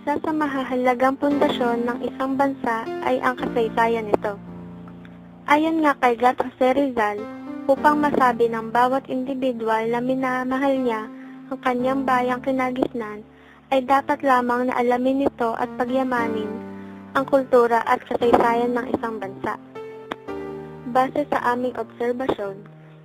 Isa sa mahahalagang pundasyon ng isang bansa ay ang kasaysayan nito. Ayon nga kay Gat Jose Rizal, upang masabi ng bawat individual na minamahal niya ang kanyang bayang kinagisnan, ay dapat lamang na alamin nito at pagyamanin ang kultura at kasaysayan ng isang bansa. Base sa aming obserbasyon,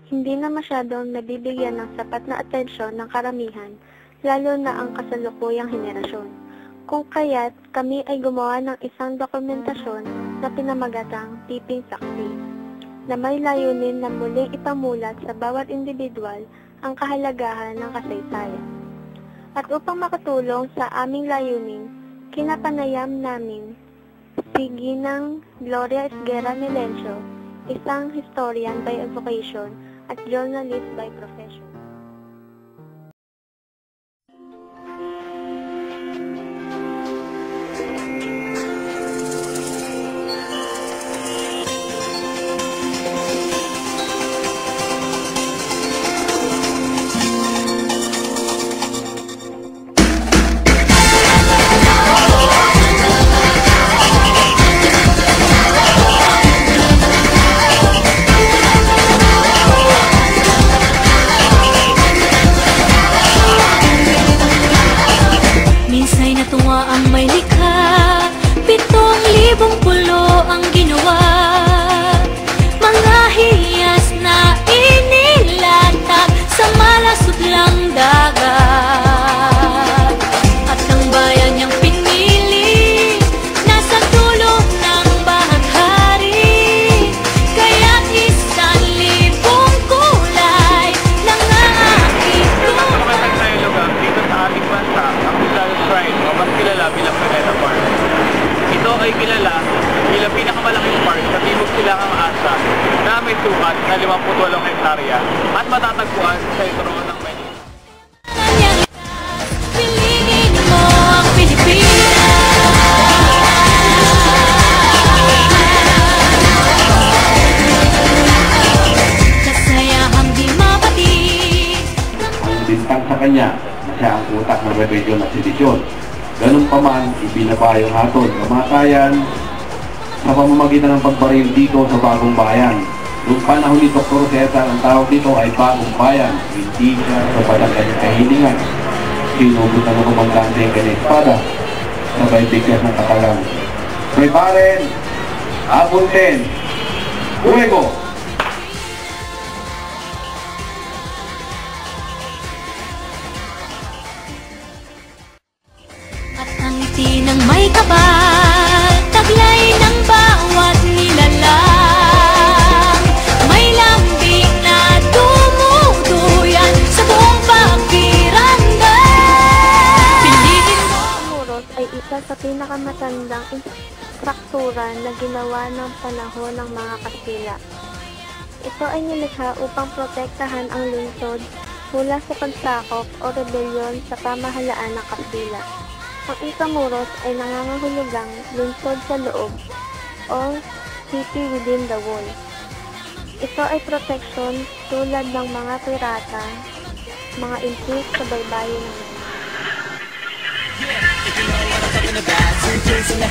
hindi na masyadong nabibigyan ng sapat na atensyon ng karamihan, lalo na ang kasalukuyang henerasyon. Kung kaya't kami ay gumawa ng isang dokumentasyon na pinamagatang Tiping Saksi, na may layunin na muling ipamulat sa bawat individual ang kahalagahan ng kasaysayan. At upang makatulong sa aming layunin, kinapanayam namin si Ginang Gloria Esguerra Melencio, isang historian by vocation at journalist by profession. Bilang pinakamalaking park sa Timog Silangang Asa na may sukat na 58 hektarya at matatagpuan sa sentro ng Manila. Pilingin mo ang Pilipinas. Kasayahang di mapatid. Ang bintang sa kanya na siya ang utak ng rebellion at sedisyon. Ganun pa man, ibinaba yung hatol, kamatayan sa pamamagitan ng pagbaril dito sa Bagong Bayan. Noong panahon ni Dr. Cesar, ang tawag dito ay Bagong Bayan, hindi siya sa palagay ng kahilingan. Sinubutan ng komandante ang kanyang espada, sabay biglas ng katalang. Preparen, apunten, fuego! At ang ngiti ng may kapal, taglay ng bawat nilalang. May lambing na dumuduyan sa buong pagbirangay. Pilingin mo. Muros ay isa sa pinakamatandang struktura na ginawa ng panahon ng mga Kastila. Ito ay nilikha upang protektahan ang lungsod mula sa pagsakop o rebelyon sa pamahalaan ng Kastila. Ang Intramuros ay nangangahulugang lungsod sa loob o city within the wall. Ito ay proteksyon tulad ng mga pirata, mga impis sa baybayin ng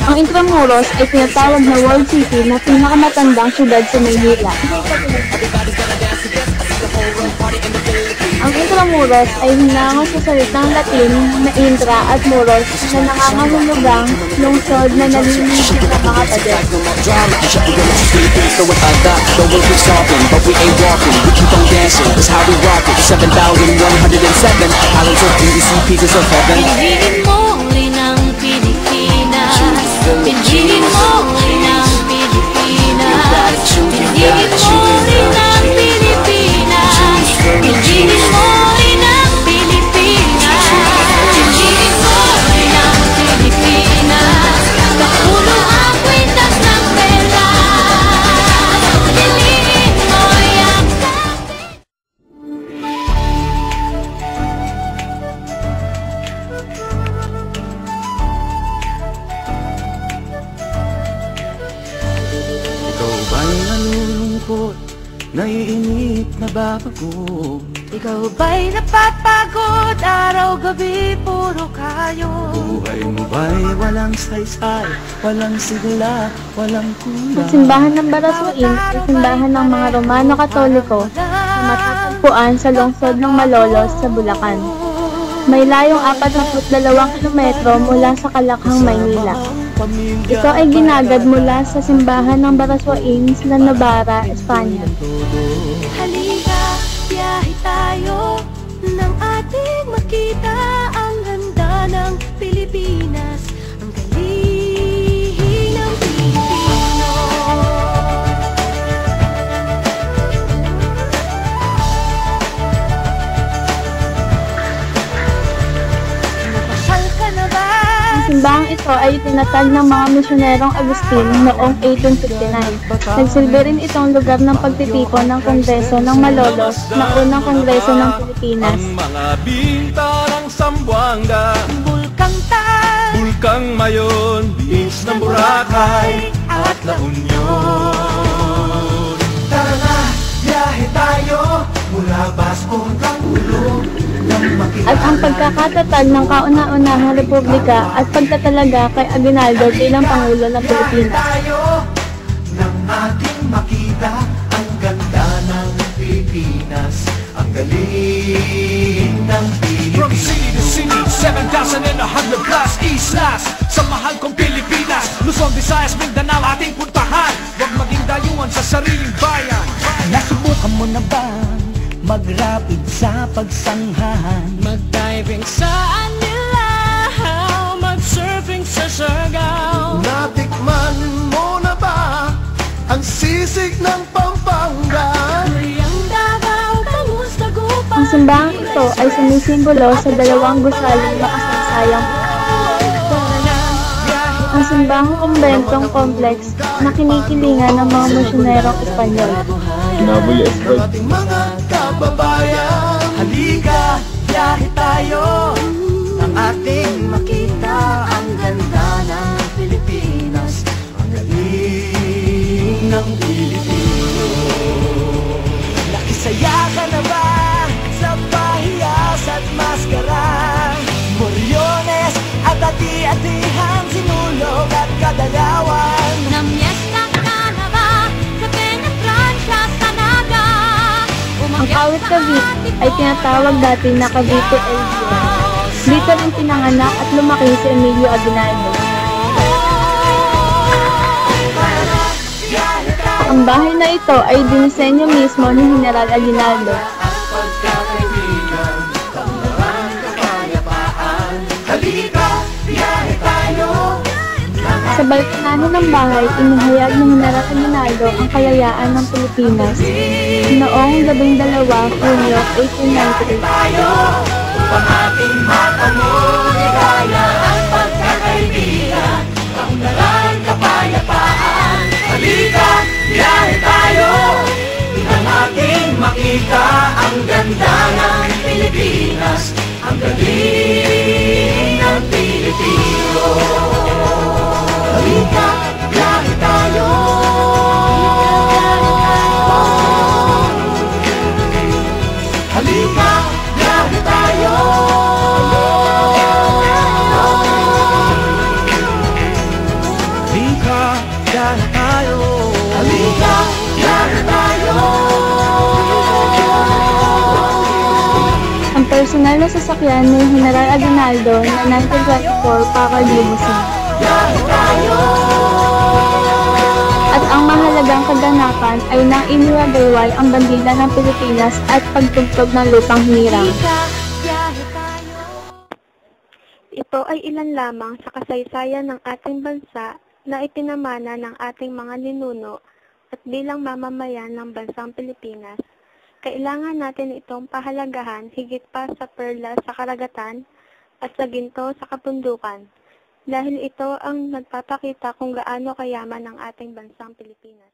Ang Intramuros ay tinatawag na World City na pinakamatandang syudad sa Maynila. Ang Intramuros ay hinango sa salitang Latin na intra at muros na nangangahulugang lungsod na nalilisip ng mga pader. Pilingin mo rin ang Pilipinas. Pilingin mo rin ang Pilipinas. Pilingin mo rin ang Pilipinas. Pilingin mo rin ang Pilipinas. Pilingin mo rin ang Pilipinas. Kapulo ang kwintas ng pera. Pilingin mo yung Ikaw ba'y nalulungkot, naiinip na babago? Ikaw ba'y napapagod? Araw-gabi, puro kayo. Buhay mo ba'y walang saysay, walang sigla, walang kulang? Ang simbahan ng Baraswain ay simbahan ng mga Romano-Katoliko na matatagpuan sa lungsod ng Malolos sa Bulacan. May layong 42 kilometro mula sa Kalakhang, Maynila. Ito ay ginagad mula sa simbahan ng Baraswain sa Navarra, Espanya. Halika, biyahe tayo nang ating makita ang ganda ng Pilipinas, ang galing ng Pilipino. Napasal ka na ba? Ang simbahang ito ay itinatag ng mga misyonerong Agustin noong 1859. Nagsilbi rin itong lugar ng pagtitipon ng Kongreso ng Malolos na unang Kongreso ng Pilipinas. Ang mga binta ng Zamboanga, Bulkang Tal, Bulkang Mayon, Beach ng Boracay at La Union. Tara na, biyahe tayo mula Basco hanggang Ulo. At ang pagkakatatag ng kauna-unahang republika at pagtatalaga kay Aguinaldo bilang Pangulo ng Pilipinas. Tayo nang ating makita ang ganda ng Pilipinas, ang galing ng Pilipinas. From city to city, 7,100 plus islas sa mahal kong Pilipinas. Luzon, Visayas, Mindanao ating puntahan. Huwag maging dayuhan sa sariling bayan. Nasubukan mo na ba mag-rapid sa pagsanghahan? mag-diving sa Anilaw, mag-surfing sa Siargao. Natikman mo na ba ang sisig ng Pampanga? Ang Davao, kamusta Gupa? Ang simbahang ito ay sumisimbolo sa dalawang gusaling makasaysayang. Ang simbahang kumbentong complex na kinikilingan ng mga misyonerong Espanyol. Ating mga kababayan, halika, biyahe tayo nang ating makita ang ganda ng Pilipinas, ang galing ng Pilipino. Nakisaya ka na ba sa pahiyas at maskara? Moriones at ati-atihan, sinulog at kadalawan. Namyesta ka na ba sa Penetrancia, sa Naga? Ang Kawit Cavite ay tinatawag dati na Cavite El Dios. Dito rin pinanganak at lumaki si Emilio Aguinaldo. Ang bahay na ito ay dinisenyo mismo ni General Aguinaldo. Sa balkonahe ng bahay, inihayag ni General Aguinaldo ang kalayaan ng Pilipinas noong 12 Hunyo 1898. Upang ating matamuligaya ang pagkakaibigan, kaunlaran, kapayapaan. Halika, biyahe tayo, nang ating makita ang ganda ng Pilipinas, ang galing ng Pilipino. Halika, biyahe tayo. Halika, biyahe tayo. Halika, biyahe tayo. Halika, biyahe tayo. Ang personal na sasakyan ni General Aguinaldo na 1924 Packard Limousine. Biyahe tayo. At ang mahalagang kaganapan ay nang iniwagayway ang bandila ng Pilipinas at pagtugtog ng lupang hinirang. Ito ay ilan lamang sa kasaysayan ng ating bansa na ipinamana ng ating mga ninuno at bilang mamamayan ng bansang Pilipinas. Kailangan natin itong pahalagahan higit pa sa perlas sa karagatan at sa ginto sa kabundukan. Dahil ito ang nagpapakita kung gaano kayaman ang ating bansang Pilipinas.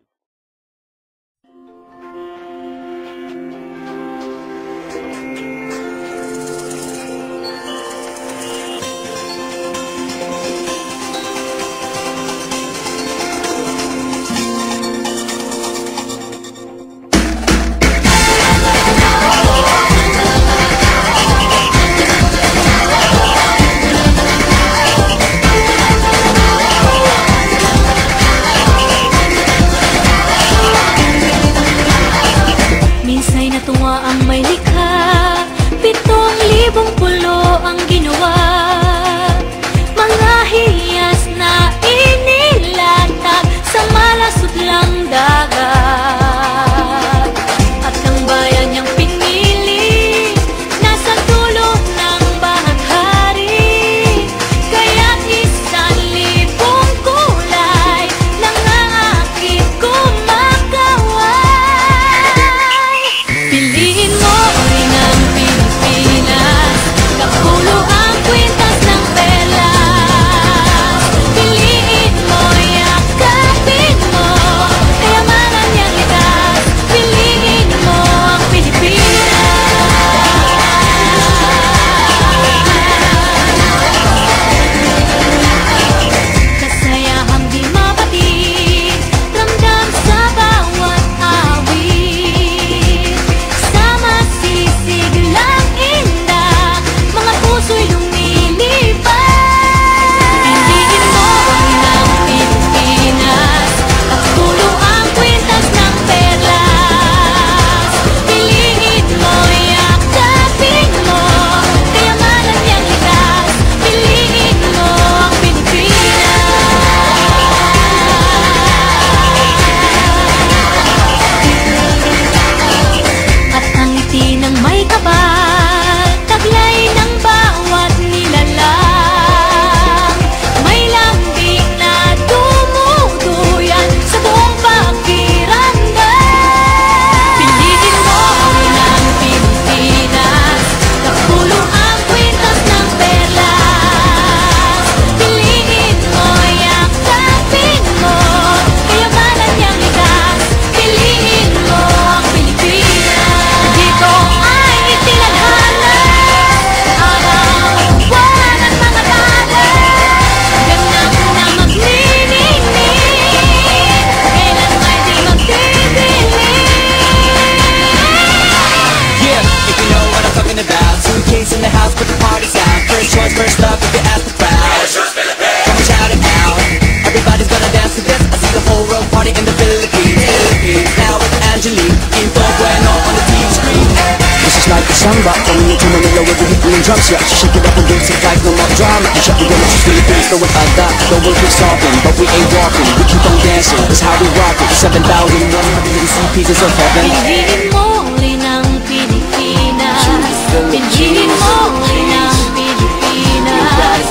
samba coming into Manila with the hit and drums. Yeah, she shake it up and dance it like no more drama. You shut the door, she's Philippines, throw it out that. The world keeps talking, but we ain't walking. We keep on dancing, that's how we rock it. 7,100 pieces of heaven. Pinili mo ng Pilipinas. Pinili mo ng Pilipinas.